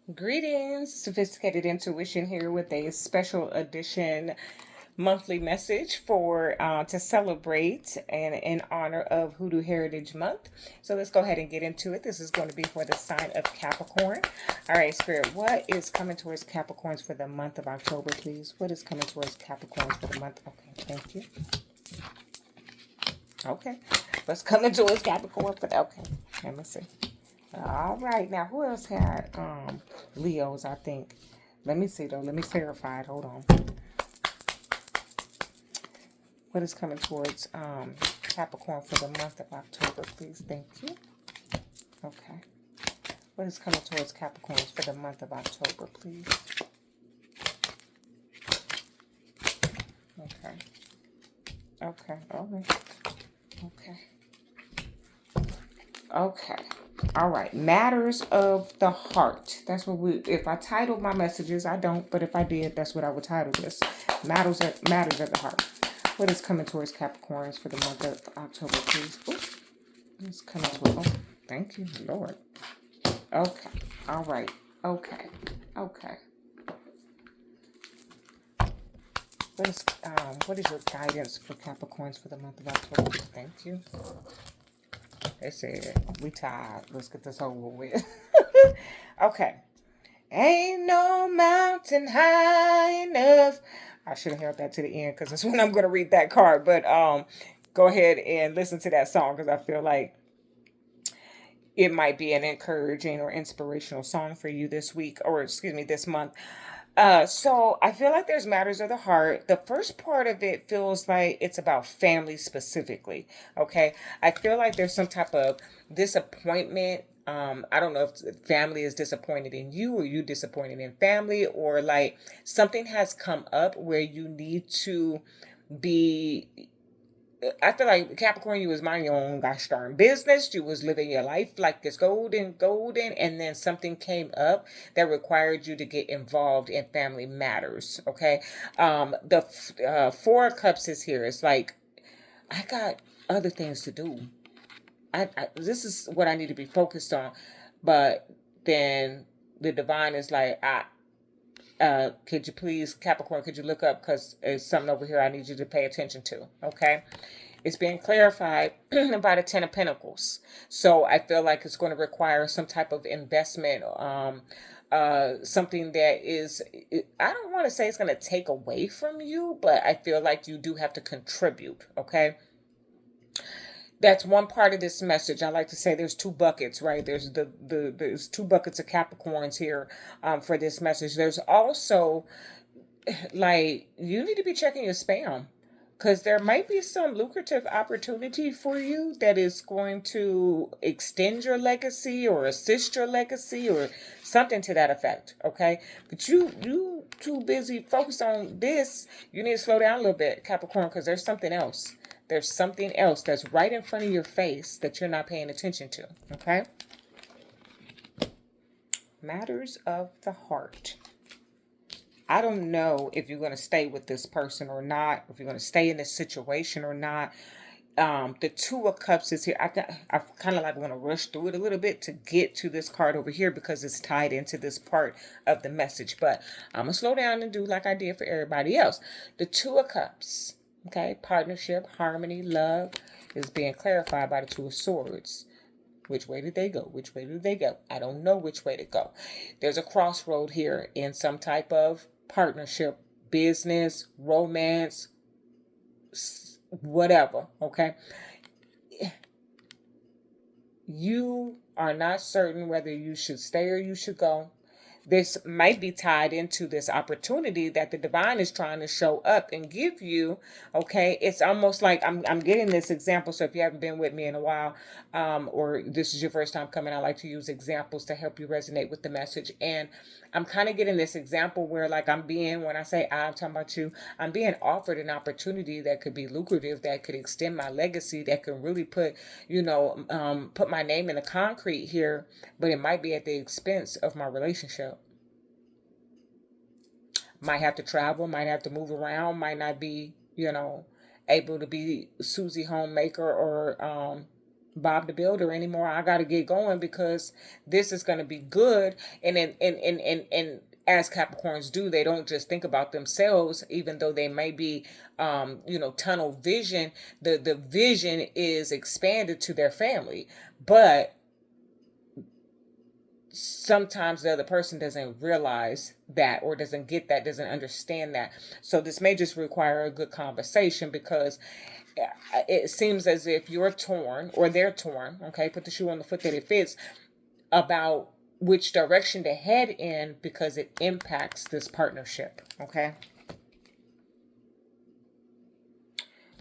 Greetings, Sophisticated Intuition here with a special edition monthly message for to celebrate and in honor of Hoodoo Heritage Month. So let's go ahead and get into it. This is going to be for the sign of Capricorn. All right, Spirit, what is coming towards Capricorns for the month of October, please? What is coming towards Capricorns for the month? Okay, thank you. Okay, what's coming towards Capricorn for the? Okay, let me see. All right, now who else had Leos? I think. Let me see though. Let me verify it. Hold on. What is coming towards Capricorn for the month of October, please? Thank you. Okay. What is coming towards Capricorns for the month of October, please? Okay. Okay. All right. Okay. Okay. All right. Matters of the heart. That's what we. If I titled my messages, I don't. But if I did, that's what I would title this. Matters of the heart. What is coming towards Capricorns for the month of October, please? Ooh, it's coming to. Oh, thank you, Lord. Okay. All right. Okay. Okay. What is your guidance for Capricorns for the month of October? Thank you. They said we tired. Let's get this over with. Okay. Ain't no mountain high enough. I should have held that to the end because that's when I'm going to read that card. But go ahead and listen to that song because I feel like it might be an encouraging or inspirational song for you this week, or excuse me, this month. So I feel like there's matters of the heart. The first part of it feels like it's about family specifically. Okay. I feel like there's some type of disappointment. I don't know if family is disappointed in you or you disappointed in family, or like something has come up where you need to be. I feel like Capricorn, you was minding your own gosh darn business. You was living your life like it's golden, and then something came up that required you to get involved in family matters. Okay, the Four of Cups is here. It's like I got other things to do. This is what I need to be focused on, but then the divine is like, could you please, Capricorn, could you look up because there's something over here I need you to pay attention to. Okay, it's being clarified by the Ten of Pentacles. So I feel like it's going to require some type of investment, something that is, I don't want to say it's going to take away from you, but I feel like you do have to contribute. Okay, that's one part of this message. I like to say there's two buckets, right? There's two buckets of Capricorns here for this message. There's also like you need to be checking your spam because there might be some lucrative opportunity for you that is going to extend your legacy or assist your legacy or something to that effect. Okay, but you too busy focused on this. You need to slow down a little bit, Capricorn, because there's something else. There's something else that's right in front of your face that you're not paying attention to. Okay, matters of the heart. I don't know if you're going to stay with this person or not, if you're going to stay in this situation or not. The Two of Cups is here. I kind of like want to rush through it a little bit to get to this card over here because it's tied into this part of the message. But I'm going to slow down and do like I did for everybody else. The Two of Cups, okay, partnership, harmony, love is being clarified by the Two of Swords. Which way did they go? Which way did they go? I don't know which way to go. There's a crossroad here in some type of partnership, business, romance, whatever. Okay. You are not certain whether you should stay or you should go. This might be tied into this opportunity that the divine is trying to show up and give you. Okay, it's almost like I'm getting this example. So if you haven't been with me in a while, or this is your first time coming, I like to use examples to help you resonate with the message. And I'm kind of getting this example where, like, when I say I'm talking about you, I'm being offered an opportunity that could be lucrative, that could extend my legacy, that could really put, put my name in the concrete here, but it might be at the expense of my relationship. Might have to travel, might have to move around, might not be, able to be Susie homemaker or Bob the Builder anymore. I got to get going because this is going to be good. And as Capricorns do, they don't just think about themselves, even though they may be, tunnel vision. The vision is expanded to their family, but sometimes the other person doesn't realize that, or doesn't get that, doesn't understand that. So this may just require a good conversation, because it seems as if you're torn, or they're torn. Okay, put the shoe on the foot that it fits, about which direction to head in, because it impacts this partnership. Okay,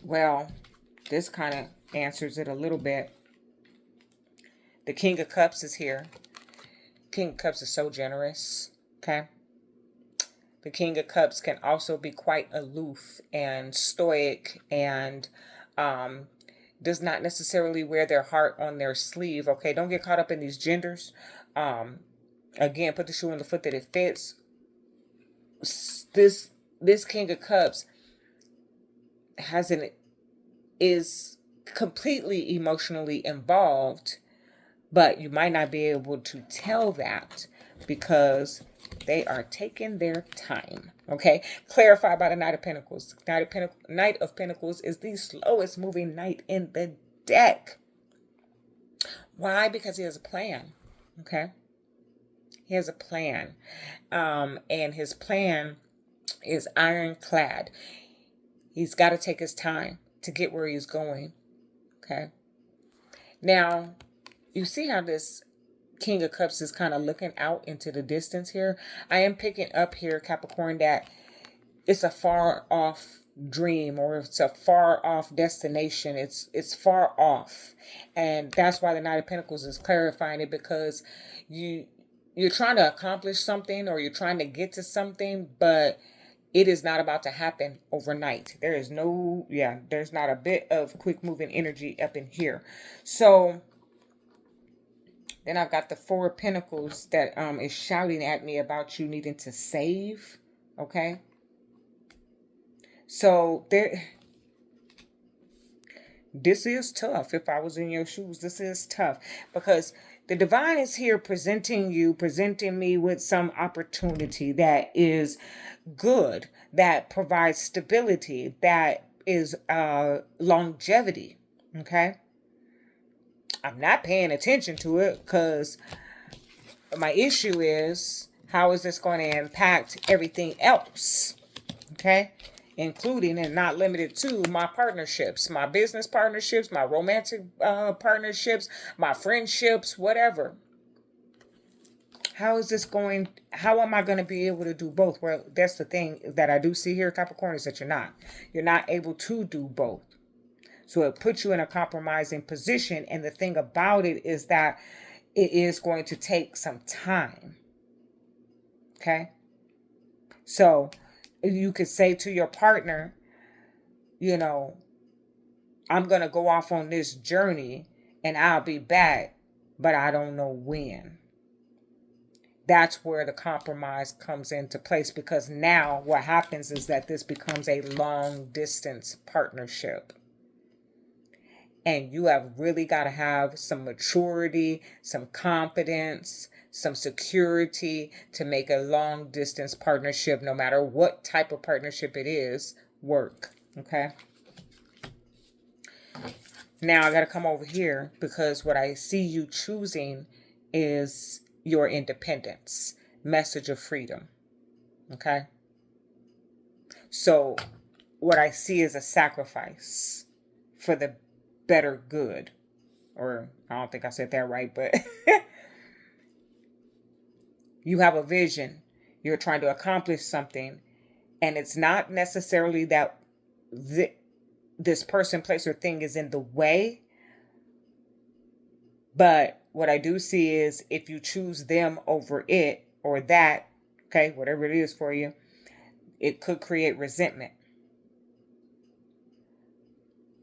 well, this kind of answers it a little bit. The King of Cups is here. King of Cups is so generous. Okay, the King of Cups can also be quite aloof and stoic, and does not necessarily wear their heart on their sleeve. Okay, don't get caught up in these genders. Again, put the shoe on the foot that it fits. This King of Cups is completely emotionally involved, but you might not be able to tell that because they are taking their time. Okay, clarified by the Knight of Pentacles. Knight of Pentacles is the slowest moving knight in the deck. Why? Because he has a plan. Okay, he has a plan, and his plan is ironclad. He's got to take his time to get where he's going. Okay, now you see how this King of Cups is kind of looking out into the distance here. I am picking up here, Capricorn, that it's a far off dream, or it's a far off destination. It's far off. And that's why the Knight of Pentacles is clarifying it, because you're trying to accomplish something, or you're trying to get to something, but it is not about to happen overnight. There's not a bit of quick moving energy up in here. So then I've got the Four of Pentacles that is shouting at me about you needing to save. Okay. So this is tough. If I was in your shoes, this is tough, because the divine is here presenting me with some opportunity that is good, that provides stability, that is longevity. Okay. I'm not paying attention to it because my issue is, how is this going to impact everything else? Okay. Including and not limited to my partnerships, my business partnerships, my romantic partnerships, my friendships, whatever. How am I going to be able to do both? Well, that's the thing that I do see here, Capricorn, is that you're not able to do both. So it puts you in a compromising position. And the thing about it is that it is going to take some time. Okay. So you could say to your partner, I'm going to go off on this journey and I'll be back, but I don't know when. That's where the compromise comes into place, because now what happens is that this becomes a long distance partnership. And you have really got to have some maturity, some confidence, some security to make a long distance partnership, no matter what type of partnership it is, work. Okay. Now I got to come over here, because what I see you choosing is your independence, message of freedom. Okay. So what I see is a sacrifice for the better good. Or I don't think I said that right, but you have a vision. You're trying to accomplish something. And it's not necessarily that this person, place, or thing is in the way. But what I do see is, if you choose them over it or that, okay, whatever it is for you, it could create resentment.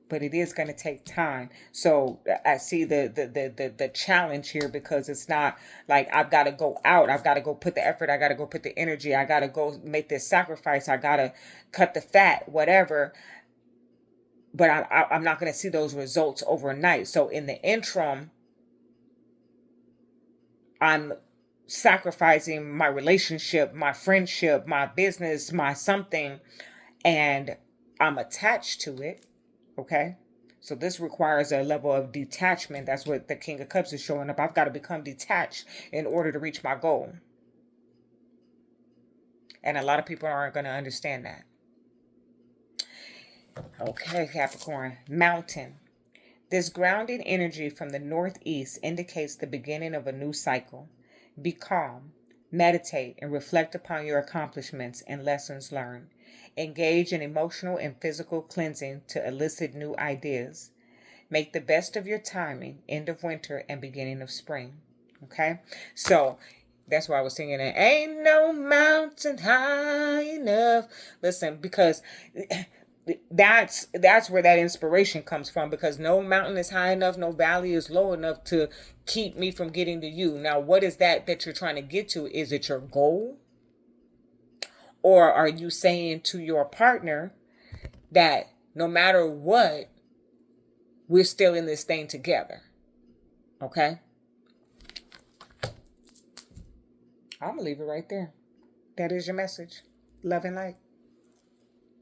But it is going to take time. So I see the challenge here, because it's not like I've got to go out. I've got to go put the effort. I got to go put the energy. I got to go make this sacrifice. I got to cut the fat, whatever. but I'm not going to see those results overnight. So in the interim, I'm sacrificing my relationship, my friendship, my business, my something, and I'm attached to it. Okay. So this requires a level of detachment. That's what the King of Cups is showing up. I've got to become detached in order to reach my goal. And a lot of people aren't going to understand that. Okay, Capricorn. Mountain. This grounding energy from the northeast indicates the beginning of a new cycle. Be calm, meditate, and reflect upon your accomplishments and lessons learned. Engage in emotional and physical cleansing to elicit new ideas. Make the best of your timing, end of winter and beginning of spring. Okay? So that's why I was singing it. Ain't no mountain high enough. Listen, because that's where that inspiration comes from, because no mountain is high enough, no valley is low enough to keep me from getting to you. Now, what is that you're trying to get to? Is it your goal? Or are you saying to your partner that no matter what, we're still in this thing together? Okay? I'm going to leave it right there. That is your message. Love and light.